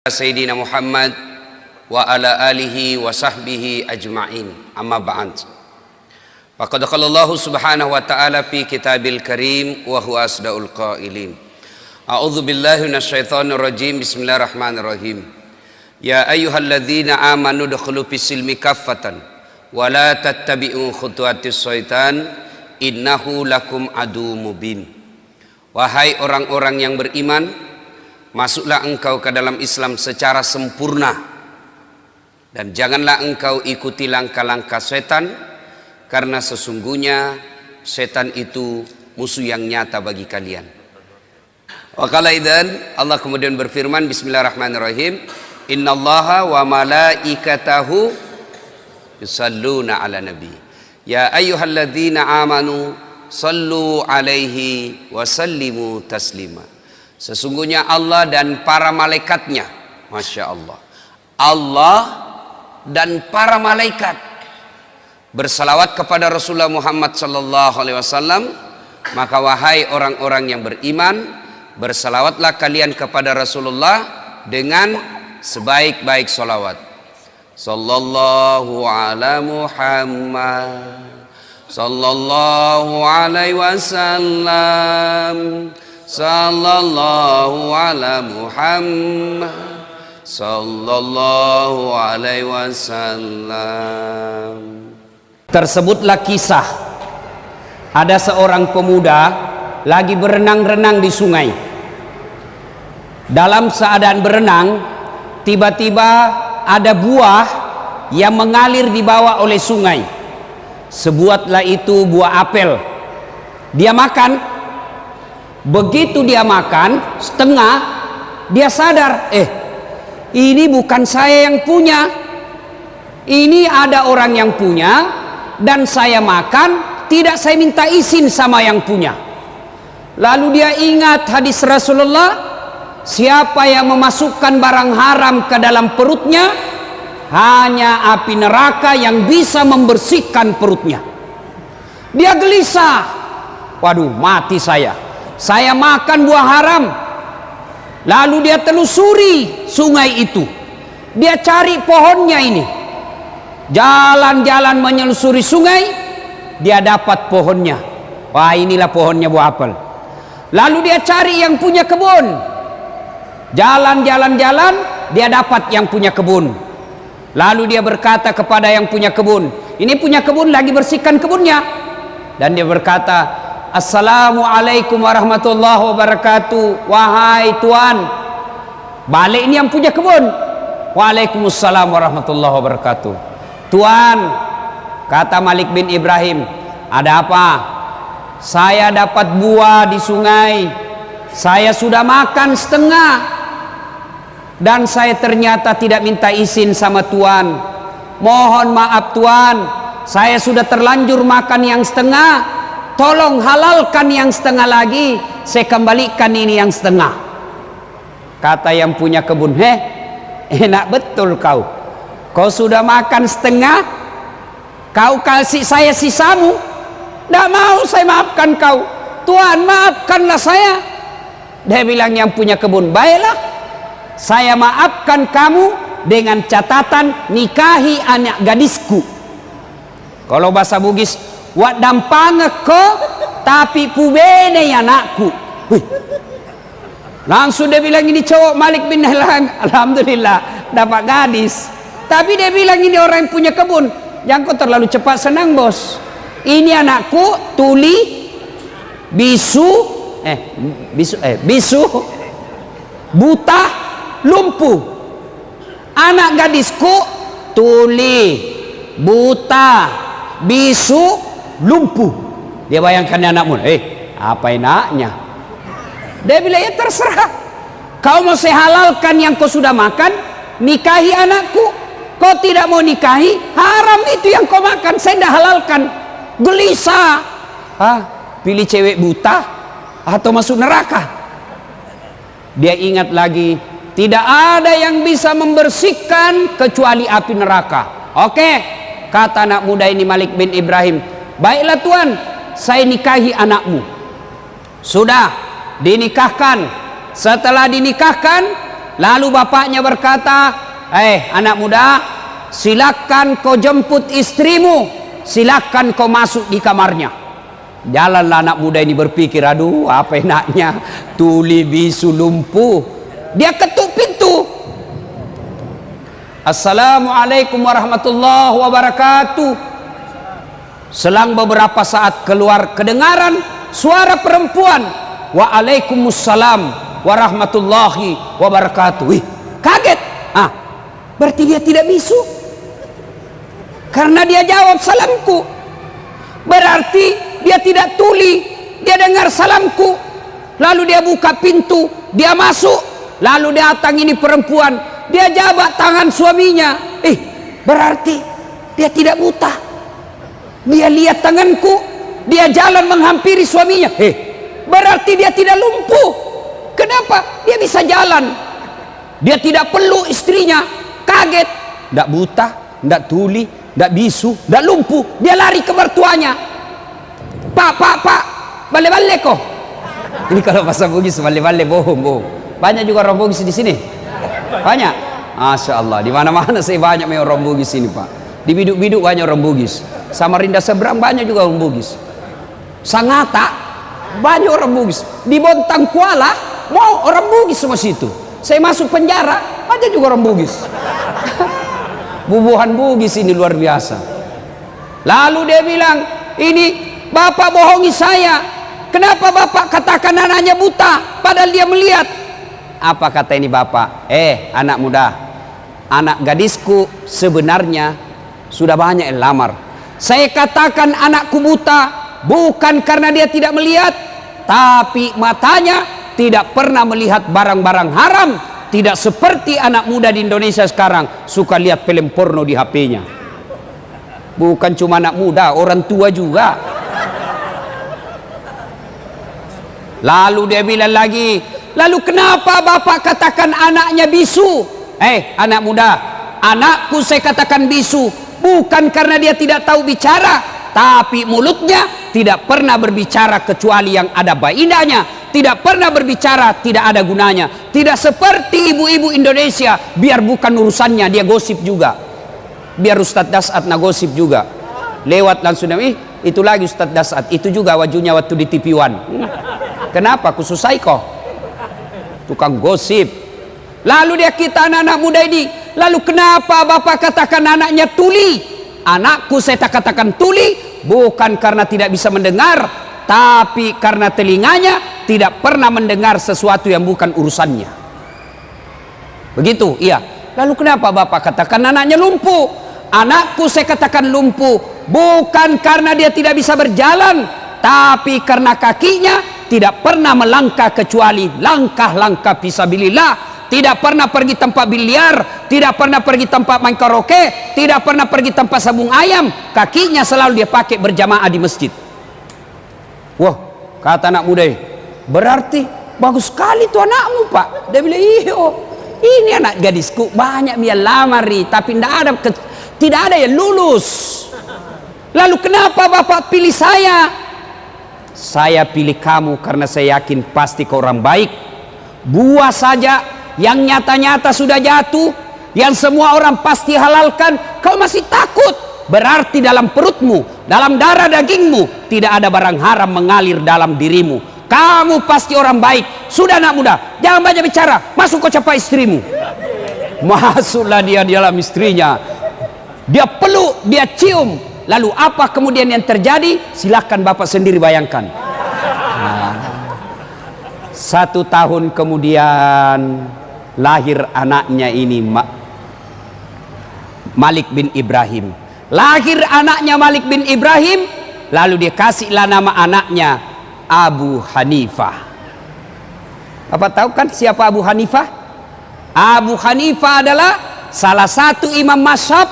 Sayyidina Muhammad wa ala alihi wa sahbihi ajma'in, amma ba'd. Faqad qala Allah subhanahu wa ta'ala fi kitabil karim wa huwa asdaqul qailin. A'udzu billahi minasyaitonir rajim. Bismillahirrahmanirrahim. Ya ayyuhalladzina amanu udkhulu fis-silmi kaffatan wa la tattabi'u khutuwatis syaitan innahu lakum adu mubin. Wahai orang-orang yang beriman, masuklah engkau ke dalam Islam secara sempurna dan janganlah engkau ikuti langkah-langkah setan, karena sesungguhnya setan itu musuh yang nyata bagi kalian. Wa qala idzan, Allah kemudian berfirman, bismillahirrahmanirrahim, innallaha wa malaikatahu yusalluna ala nabi ya ayyuhalladzina amanu sallu alaihi wa sallimu taslima. Sesungguhnya Allah dan para malaikatnya, Masya Allah, Allah dan para malaikat bersalawat kepada Rasulullah Muhammad sallallahu alaihi wasallam. Maka wahai orang-orang yang beriman, bersalawatlah kalian kepada Rasulullah dengan sebaik-baik salawat. Sallallahu ala Muhammad sallallahu alaihi wasallam, sallallahu ala Muhammad sallallahu alaihi wasallam. Tersebutlah kisah ada seorang pemuda lagi berenang-renang di sungai. Dalam keadaan berenang, tiba-tiba ada buah yang mengalir di bawah oleh sungai. Sebuahlah itu buah apel. Dia makan. Begitu dia makan setengah, dia sadar, ini bukan saya yang punya, ini ada orang yang punya, dan saya makan, tidak saya minta izin sama yang punya. Lalu dia ingat hadis Rasulullah, siapa yang memasukkan barang haram ke dalam perutnya, hanya api neraka yang bisa membersihkan perutnya. Dia gelisah, waduh, mati saya makan buah haram. Lalu dia telusuri sungai itu, dia cari pohonnya ini, jalan-jalan menyelusuri sungai, dia dapat pohonnya. Wah, inilah pohonnya buah apel. Lalu dia cari yang punya kebun, jalan-jalan dia dapat yang punya kebun. Lalu dia berkata kepada yang punya kebun, ini punya kebun lagi bersihkan kebunnya, dan dia berkata, assalamualaikum warahmatullahi wabarakatuh. Wahai tuan, balik ini yang punya kebun. Waalaikumsalam warahmatullahi wabarakatuh. Tuan, kata Malik bin Ibrahim, ada apa? Saya dapat buah di sungai, saya sudah makan setengah, dan saya ternyata tidak minta izin sama tuan. Mohon maaf tuan, saya sudah terlanjur makan yang setengah, tolong halalkan yang setengah lagi, saya kembalikan ini yang setengah. Kata yang punya kebun, enak betul kau sudah makan setengah, kau kasih saya sisamu. Tidak mau saya maafkan kau, tuan maafkanlah saya. Dia bilang yang punya kebun, baiklah, saya maafkan kamu dengan catatan nikahi anak gadisku. Kalau bahasa Bugis, wak dampange ko tapi pubene anakku. Langsung dia bilang ini cowok Malik bin Hilal, alhamdulillah dapat gadis. Tapi dia bilang ini orang yang punya kebun, jangan kau terlalu cepat senang bos. Ini anakku tuli, bisu, buta, lumpuh. Anak gadisku tuli, buta, bisu, lumpuh. Dia bayangkan anakmu, apa enaknya? Dia bilang, ya terserah, kau mau saya halalkan yang kau sudah makan, nikahi anakku. Kau tidak mau nikahi, haram itu yang kau makan, saya dah halalkan. Gelisah, pilih cewek buta atau masuk neraka? Dia ingat lagi, tidak ada yang bisa membersihkan kecuali api neraka. Oke, kata anak muda ini Malik bin Ibrahim, baiklah tuan, saya nikahi anakmu. Sudah dinikahkan. Setelah dinikahkan, Lalu bapaknya berkata, anak muda, silakan kau jemput istrimu, silakan kau masuk di kamarnya. Jalanlah anak muda ini berpikir, aduh apa enaknya, tuli bisu lumpuh. Dia ketuk pintu. Assalamualaikum warahmatullahi wabarakatuh. Selang beberapa saat keluar kedengaran suara perempuan. Waalaikumsalam warahmatullahi wabarakatuh. Wih, kaget. Berarti dia tidak bisu. Karena dia jawab salamku. Berarti dia tidak tuli. Dia dengar salamku. Lalu dia buka pintu, dia masuk. Lalu dia datang ini perempuan, dia jabat tangan suaminya. Berarti dia tidak buta. Dia lihat tanganku, dia jalan menghampiri suaminya. Berarti dia tidak lumpuh. Kenapa? Dia bisa jalan. Dia tidak peluk istrinya. Kaget. Tidak buta, tidak tuli, tidak bisu, tidak lumpuh. Dia lari ke mertuanya. Pak, balik kok. Ini kalau bahasa Bugis balik bohong. Banyak juga orang Bugis di sini. Banyak. Masya Allah. Di mana-mana saya banyak orang Bugis ini, Pak. Di biduk-biduk banyak orang Bugis. Samarinda seberang banyak juga orang Bugis. Sangatta banyak orang Bugis. Di Bontang Kuala mau orang Bugis semua situ. Saya masuk penjara banyak juga orang Bugis. Bubuhan Bugis ini luar biasa. Lalu dia bilang, ini bapak bohongi saya. Kenapa bapak katakan anaknya buta padahal dia melihat? Apa kata ini bapak? Anak muda, anak gadisku sebenarnya sudah banyak yang lamar. Saya katakan anakku buta bukan karena dia tidak melihat, tapi matanya tidak pernah melihat barang-barang haram. Tidak seperti anak muda di Indonesia sekarang suka lihat film porno di HP-nya. Bukan cuma anak muda, orang tua juga. Lalu dia bilang lagi, lalu kenapa bapak katakan anaknya bisu? Anak muda, anakku saya katakan bisu bukan karena dia tidak tahu bicara, tapi mulutnya tidak pernah berbicara kecuali yang ada faedahnya. Tidak pernah berbicara tidak ada gunanya. Tidak seperti ibu-ibu Indonesia, biar bukan urusannya dia gosip juga. Biar Ustadz Dasat gosip juga. Lewat langsung, itu lagi Ustadz Dasat, itu juga wajunya waktu di TV One. Kenapa? Khusus kok tukang gosip. Lalu dia kita anak-anak muda ini, lalu kenapa bapak katakan anaknya tuli? Anakku saya katakan tuli bukan karena tidak bisa mendengar, tapi karena telinganya tidak pernah mendengar sesuatu yang bukan urusannya. Begitu, iya. Lalu kenapa bapak katakan anaknya lumpuh? Anakku saya katakan lumpuh bukan karena dia tidak bisa berjalan, tapi karena kakinya tidak pernah melangkah kecuali langkah-langkah fisabilillah. Tidak pernah pergi tempat biliar, tidak pernah pergi tempat main karaoke, tidak pernah pergi tempat sabung ayam. Kakinya selalu dia pakai berjamaah di masjid. Wah, kata anak muda, berarti bagus sekali tuh anakmu, Pak. Dia bilang, ini anak gadisku banyak dia lamari, tapi tidak ada yang lulus. Lalu kenapa bapak pilih saya? Saya pilih kamu karena saya yakin pasti kau orang baik. Buah saja yang nyata-nyata sudah jatuh, yang semua orang pasti halalkan, kau masih takut. Berarti dalam perutmu, dalam darah dagingmu tidak ada barang haram mengalir dalam dirimu. Kamu pasti orang baik. Sudah anak muda, jangan banyak bicara. Masuk kau capai istrimu. Masuklah dia di dalam istrinya. Dia peluk, dia cium. Lalu apa kemudian yang terjadi? Silakan bapak sendiri bayangkan. 1 tahun kemudian lahir anaknya ini, Malik bin Ibrahim. Lahir anaknya Malik bin Ibrahim, lalu dia kasihlah nama anaknya Abu Hanifah. Apa tahu kan siapa Abu Hanifah? Abu Hanifah adalah salah satu imam mazhab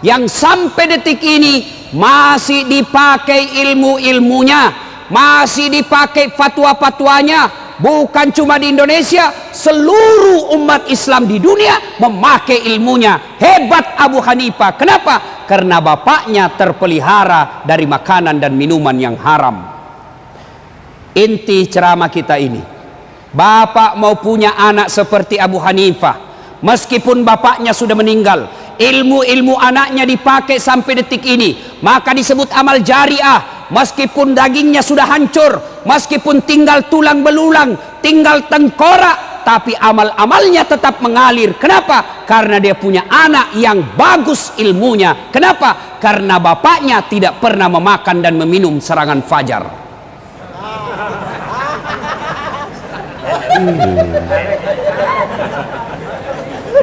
yang sampai detik ini masih dipakai ilmu-ilmunya, masih dipakai fatwa-fatwanya. Bukan cuma di Indonesia, seluruh umat Islam di dunia memakai ilmunya. Hebat Abu Hanifah. Kenapa? Karena bapaknya terpelihara dari makanan dan minuman yang haram. Inti ceramah kita ini, Bapak mau punya anak seperti Abu Hanifah, meskipun bapaknya sudah meninggal, ilmu-ilmu anaknya dipakai sampai detik ini, maka disebut amal jariah. Meskipun dagingnya sudah hancur, meskipun tinggal tulang belulang, tinggal tengkorak, tapi amal-amalnya tetap mengalir. Kenapa? Karena dia punya anak yang bagus ilmunya. Kenapa? Karena bapaknya tidak pernah memakan dan meminum serangan fajar.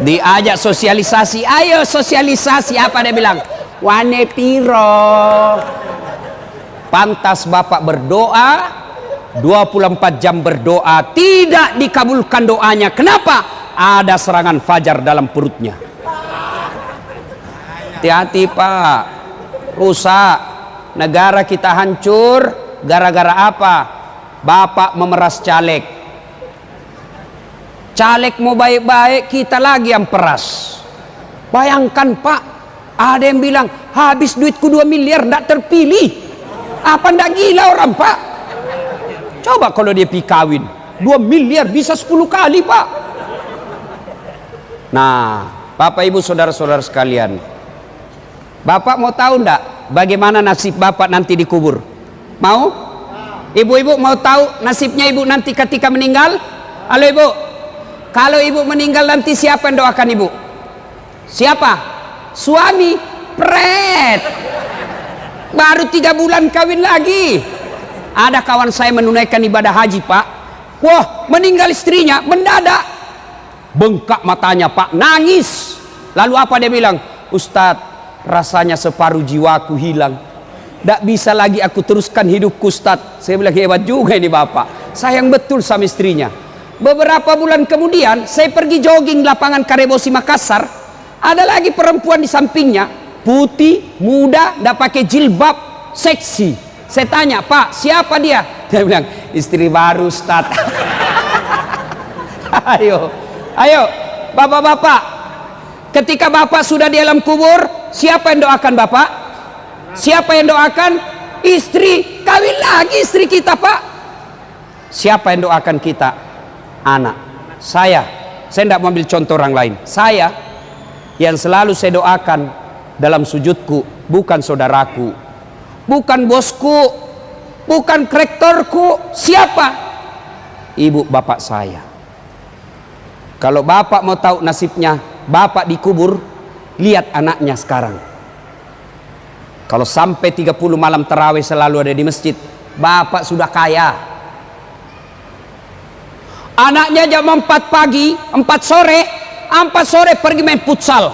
Diajak sosialisasi, ayo sosialisasi, apa dia bilang? Wane piro. Pantas bapak berdoa 24 jam berdoa, tidak dikabulkan doanya. Kenapa? Ada serangan fajar dalam perutnya. Hati-hati Pak, rusak. Negara kita hancur gara-gara apa? Bapak memeras caleg. Caleg mau baik-baik, kita lagi yang peras. Bayangkan Pak, ada yang bilang habis duitku 2 miliar tidak terpilih. Apa ndak gila orang Pak? Coba kalau dia pergi kawin 2 miliar bisa 10 kali Pak. Nah Bapak Ibu saudara-saudara sekalian, Bapak mau tahu ndak bagaimana nasib Bapak nanti dikubur? Mau? Ibu-ibu mau tahu nasibnya ibu nanti ketika meninggal? Halo ibu, kalau ibu meninggal nanti siapa yang doakan ibu? Siapa? Suami. Pret, baru 3 bulan kawin lagi. Ada kawan saya menunaikan ibadah haji Pak, wah meninggal istrinya mendadak, bengkak matanya Pak, nangis. Lalu apa dia bilang? Ustadz, rasanya separuh jiwaku hilang, tidak bisa lagi aku teruskan hidupku Ustadz. Saya bilang hebat juga ini bapak, sayang betul sama istrinya. Beberapa bulan kemudian saya pergi jogging lapangan Karebosi Makassar, ada lagi perempuan di sampingnya, putih, muda, tidak pakai jilbab, seksi. Saya tanya, Pak, siapa dia? Dia bilang, istri baru Ustaz. Ayo, bapak-bapak, ketika bapak sudah di alam kubur, siapa yang doakan bapak? Siapa yang doakan? Istri, kawin lagi istri kita Pak. Siapa yang doakan kita? Anak. Saya tidak mau ambil contoh orang lain. Saya yang selalu saya doakan dalam sujudku, bukan saudaraku, bukan bosku, bukan rektorku. Siapa? Ibu bapak saya. Kalau bapak mau tahu nasibnya bapak dikubur, lihat anaknya sekarang. Kalau sampai 30 malam tarawih selalu ada di masjid, bapak sudah kaya. Anaknya jam 4 pagi, 4 sore pergi main futsal,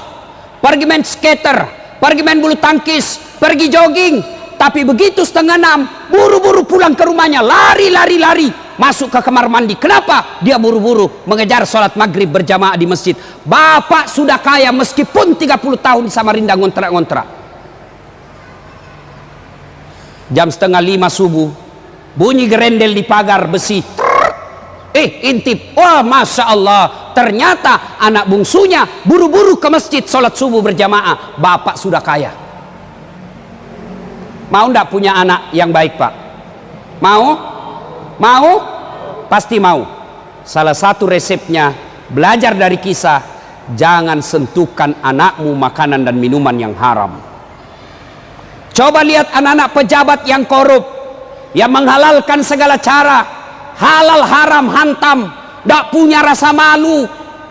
pergi main skater, pergi main bulu tangkis, pergi jogging. Tapi begitu 5:30 buru-buru pulang ke rumahnya, lari masuk ke kamar mandi. Kenapa? Dia buru-buru mengejar sholat maghrib berjamaah di masjid. Bapak sudah kaya meskipun 30 tahun di Samarinda ngontrak-ngontrak. Jam 4:30 subuh bunyi gerendel di pagar besi, intip. Wah, masya Allah, ternyata anak bungsunya buru-buru ke masjid sholat subuh berjamaah. Bapak sudah kaya. Mau ndak punya anak yang baik Pak? Mau? Pasti mau. Salah satu resepnya, belajar dari kisah, jangan sentuhkan anakmu makanan dan minuman yang haram. Coba lihat anak-anak pejabat yang korup, yang menghalalkan segala cara, halal haram hantam, tidak punya rasa malu.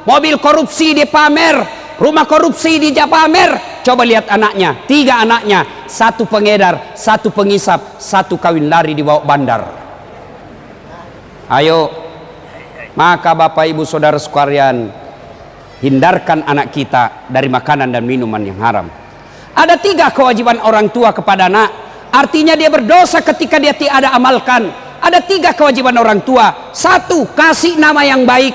Mobil korupsi dia pamer, rumah korupsi dia pamer. Coba lihat anaknya, 3 anaknya, 1 pengedar, 1 pengisap, 1 kawin lari di bawah bandar. Ayo, maka Bapak Ibu Saudara sekalian, hindarkan anak kita dari makanan dan minuman yang haram. Ada 3 kewajiban orang tua kepada anak, artinya dia berdosa ketika dia tidak amalkan. Ada 3 kewajiban orang tua. 1, kasih nama yang baik.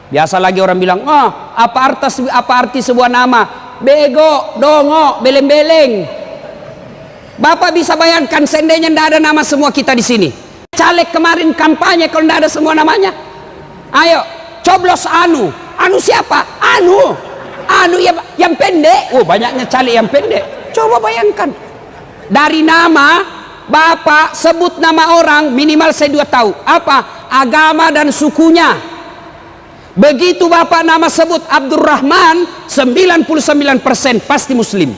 Biasa lagi orang bilang, oh, apa arti sebuah nama? Bego, dongo, beleng-beleng. Bapak bisa bayangkan seandainya tidak ada nama semua kita di sini. Caleg kemarin kampanye kalau tidak ada semua namanya. Ayo, coblos Anu. Anu siapa? Anu yang pendek. Oh, banyaknya caleg yang pendek. Coba bayangkan. Dari nama, Bapak sebut nama orang minimal saya 2 tahu. Apa? agama dan sukunya. Begitu bapak nama sebut Abdurrahman, 99% pasti muslim.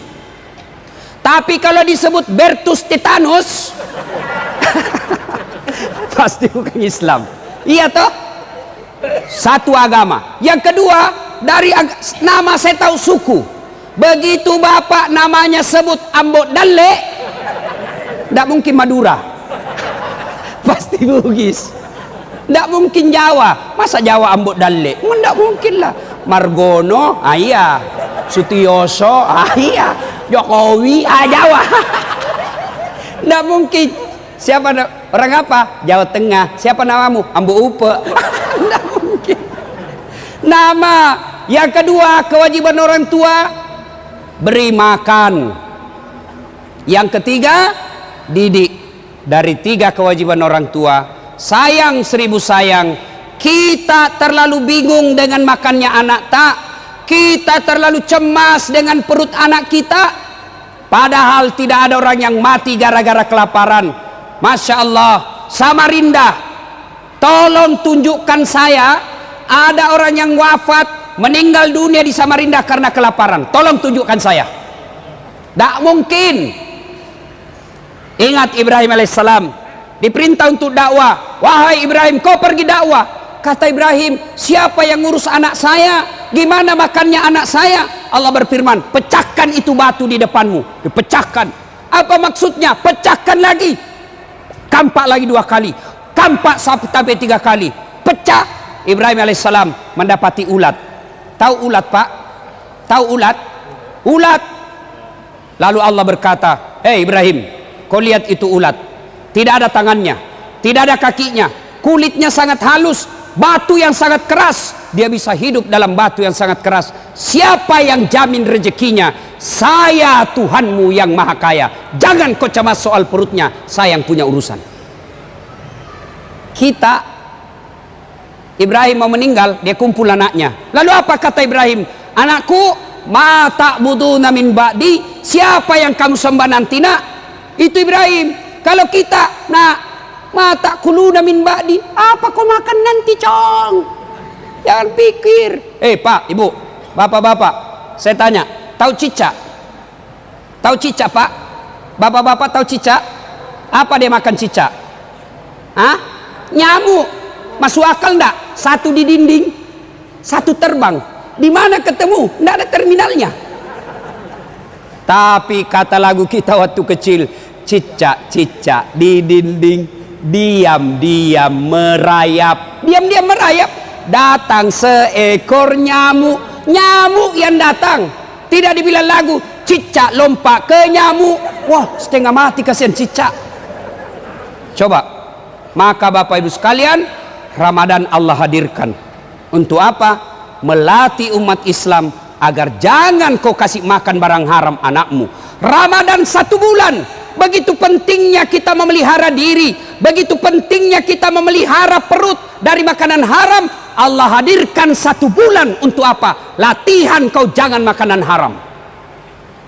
Tapi kalau disebut Bertus Titanus pasti bukan Islam. Iya toh? Satu agama. Yang kedua, dari nama saya tahu suku. Begitu bapak namanya sebut Ambok Dalle, tidak mungkin Madura, pasti Bugis. Tidak mungkin Jawa. Masa Jawa Ambok Dalle? Tidak mungkin lah. Margono, iya. Sutioso, iya. Jokowi, Jawa. Tidak mungkin. Siapa orang apa? Jawa Tengah. Siapa namamu? Ambo Upe. Tidak mungkin. Nama. Yang kedua, kewajiban orang tua, beri makan. Yang ketiga, didik. Dari 3 kewajiban orang tua, sayang 1000 sayang. Kita terlalu bingung dengan makannya anak tak. Kita terlalu cemas dengan perut anak kita. Padahal tidak ada orang yang mati gara-gara kelaparan. Masya Allah. Samarinda, tolong tunjukkan saya ada orang yang wafat, meninggal dunia di Samarinda karena kelaparan. Tolong tunjukkan saya. Tak mungkin. Ingat Ibrahim alaihissalam diperintah untuk dakwah. Wahai Ibrahim, kau pergi dakwah. Kata Ibrahim, siapa yang ngurus anak saya? Gimana makannya anak saya? Allah berfirman, pecahkan itu batu di depanmu. Dipecahkan. Apa maksudnya? Pecahkan lagi. Kampak lagi 2 kali. Kampak sampai 3 kali. Pecah. Ibrahim alaihissalam mendapati ulat. Tahu ulat, Pak? Tahu ulat? Ulat. Lalu Allah berkata, hei Ibrahim, kau lihat itu ulat. Tidak ada tangannya, tidak ada kakinya, kulitnya sangat halus, batu yang sangat keras. Dia bisa hidup dalam batu yang sangat keras. Siapa yang jamin rezekinya? Saya Tuhanmu yang maha kaya. Jangan kau cemas soal perutnya, saya yang punya urusan. Kita, Ibrahim mau meninggal, dia kumpul anaknya. Lalu apa kata Ibrahim? Anakku, ma ta'buduna min ba'di, siapa yang kamu sembah nanti nak? Itu Ibrahim. Kalau kita, nah, ma ta'kuluna min ba'di, apa kau makan nanti, cong? Jangan pikir. Pak, ibu, bapak-bapak, saya tanya, tahu cicak? Tahu cicak, Pak? Bapak-bapak tahu cicak? Apa dia makan cicak? Hah? Nyamuk. Masuk akal enggak? Satu di dinding, satu terbang. Di mana ketemu? Enggak ada terminalnya. Tapi kata lagu kita waktu kecil, cicak-cicak di dinding, diam-diam merayap. Diam-diam merayap. Datang seekor nyamuk. Nyamuk yang datang. Tidak dibilang lagu, cicak lompat ke nyamuk. Wah, setengah mati kasihan cicak. Coba. Maka Bapak Ibu sekalian, Ramadan Allah hadirkan. Untuk apa? Melatih umat Islam agar jangan kau kasih makan barang haram anakmu. Ramadan 1 bulan. Begitu pentingnya kita memelihara diri. Begitu pentingnya kita memelihara perut dari makanan haram. Allah hadirkan 1 bulan untuk apa? Latihan kau jangan makanan haram.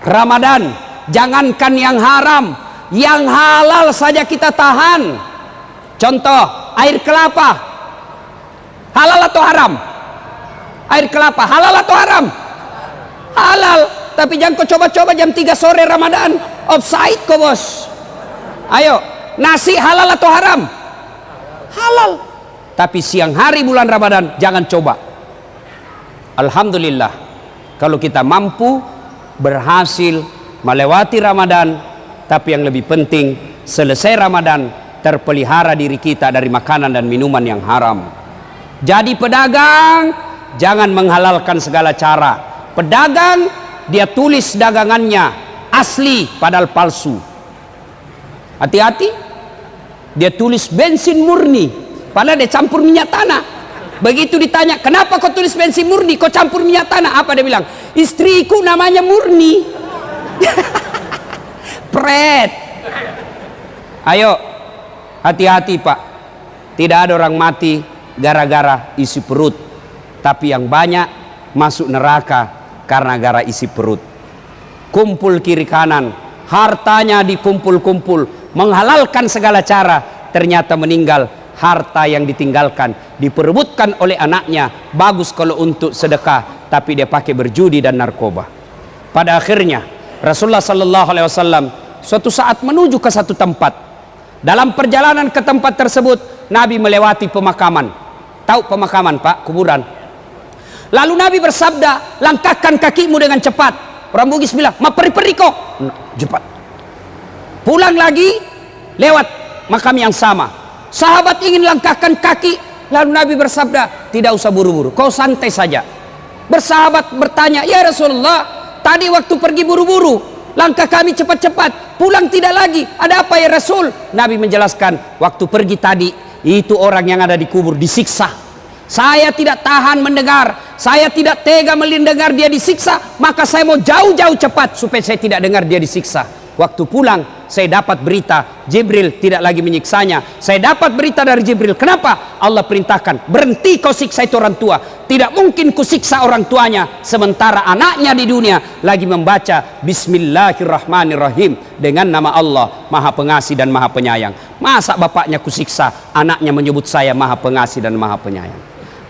Ramadan, jangankan yang haram, yang halal saja kita tahan. Contoh, air kelapa. Halal atau haram? Air kelapa, halal atau haram? Halal. Tapi jangan kau coba-coba jam 3 sore Ramadan. Offside kau bos. Ayo, nasi halal atau haram? Halal. Tapi siang hari bulan Ramadan jangan coba. Alhamdulillah, kalau kita mampu berhasil melewati Ramadan. Tapi yang lebih penting, selesai Ramadan terpelihara diri kita dari makanan dan minuman yang haram. Jadi pedagang jangan menghalalkan segala cara. Pedagang dia tulis dagangannya asli padahal palsu. Hati-hati. Dia tulis bensin murni padahal dia campur minyak tanah. Begitu ditanya, kenapa kau tulis bensin murni, kau campur minyak tanah? Apa dia bilang? Istriku namanya Murni. Pret. Ayo, hati-hati Pak. Tidak ada orang mati gara-gara isi perut. Tapi yang banyak masuk neraka karena gara isi perut. Kumpul kiri kanan, hartanya dikumpul-kumpul, menghalalkan segala cara, ternyata meninggal harta yang ditinggalkan diperebutkan oleh anaknya, bagus kalau untuk sedekah, tapi dia pakai berjudi dan narkoba. Pada akhirnya Rasulullah sallallahu alaihi wasallam suatu saat menuju ke satu tempat. Dalam perjalanan ke tempat tersebut Nabi melewati pemakaman. Tahu pemakaman, Pak? Kuburan. Lalu Nabi bersabda, langkahkan kakimu dengan cepat. Orang Bugis bilang, ma peri-peri kok. Cepat. Pulang lagi, lewat makam yang sama. Sahabat ingin langkahkan kaki, lalu Nabi bersabda, tidak usah buru-buru, kau santai saja. Bersahabat bertanya, ya Rasulullah, tadi waktu pergi buru-buru, langkah kami cepat-cepat, pulang tidak lagi, ada apa ya Rasul? Nabi menjelaskan, waktu pergi tadi, itu orang yang ada di kubur disiksa. Saya tidak tahan mendengar, saya tidak tega mendengar dia disiksa, maka saya mau jauh-jauh cepat supaya saya tidak dengar dia disiksa. Waktu pulang saya dapat berita Jibril tidak lagi menyiksanya. Saya dapat berita dari Jibril. Kenapa? Allah perintahkan, berhenti kau siksa itu orang tua. Tidak mungkin ku siksa orang tuanya sementara anaknya di dunia lagi membaca Bismillahirrahmanirrahim dengan nama Allah Maha Pengasih dan Maha Penyayang. Masa bapaknya ku siksa, anaknya menyebut saya Maha Pengasih dan Maha Penyayang.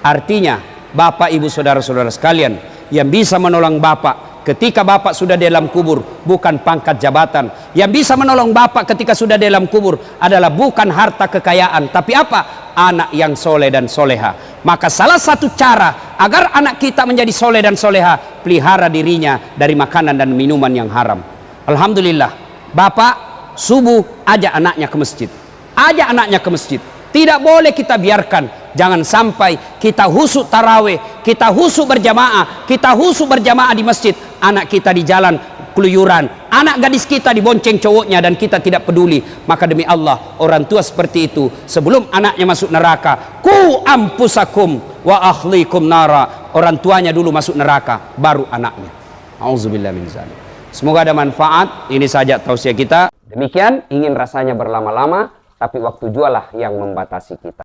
Artinya, Bapak, Ibu, Saudara-saudara sekalian, yang bisa menolong Bapak ketika Bapak sudah di dalam kubur bukan pangkat jabatan. Yang bisa menolong Bapak ketika sudah di dalam kubur adalah bukan harta kekayaan, tapi apa? Anak yang soleh dan soleha. Maka salah satu cara agar anak kita menjadi soleh dan soleha, pelihara dirinya dari makanan dan minuman yang haram. Alhamdulillah, Bapak subuh ajak anaknya ke masjid. Ajak anaknya ke masjid. Tidak boleh kita biarkan. Jangan sampai kita husuk tarawih, kita husuk berjamaah, kita husuk berjamaah di masjid, anak kita di jalan keluyuran, anak gadis kita dibonceng cowoknya dan kita tidak peduli. Maka demi Allah, orang tua seperti itu sebelum anaknya masuk neraka, ku ampusakum wa ahlikum nara. Orang tuanya dulu masuk neraka, baru anaknya. Auzubillah min zalik. Semoga ada manfaat. Ini saja tausiah kita. Demikian, ingin rasanya berlama-lama, tapi waktu jualah yang membatasi kita.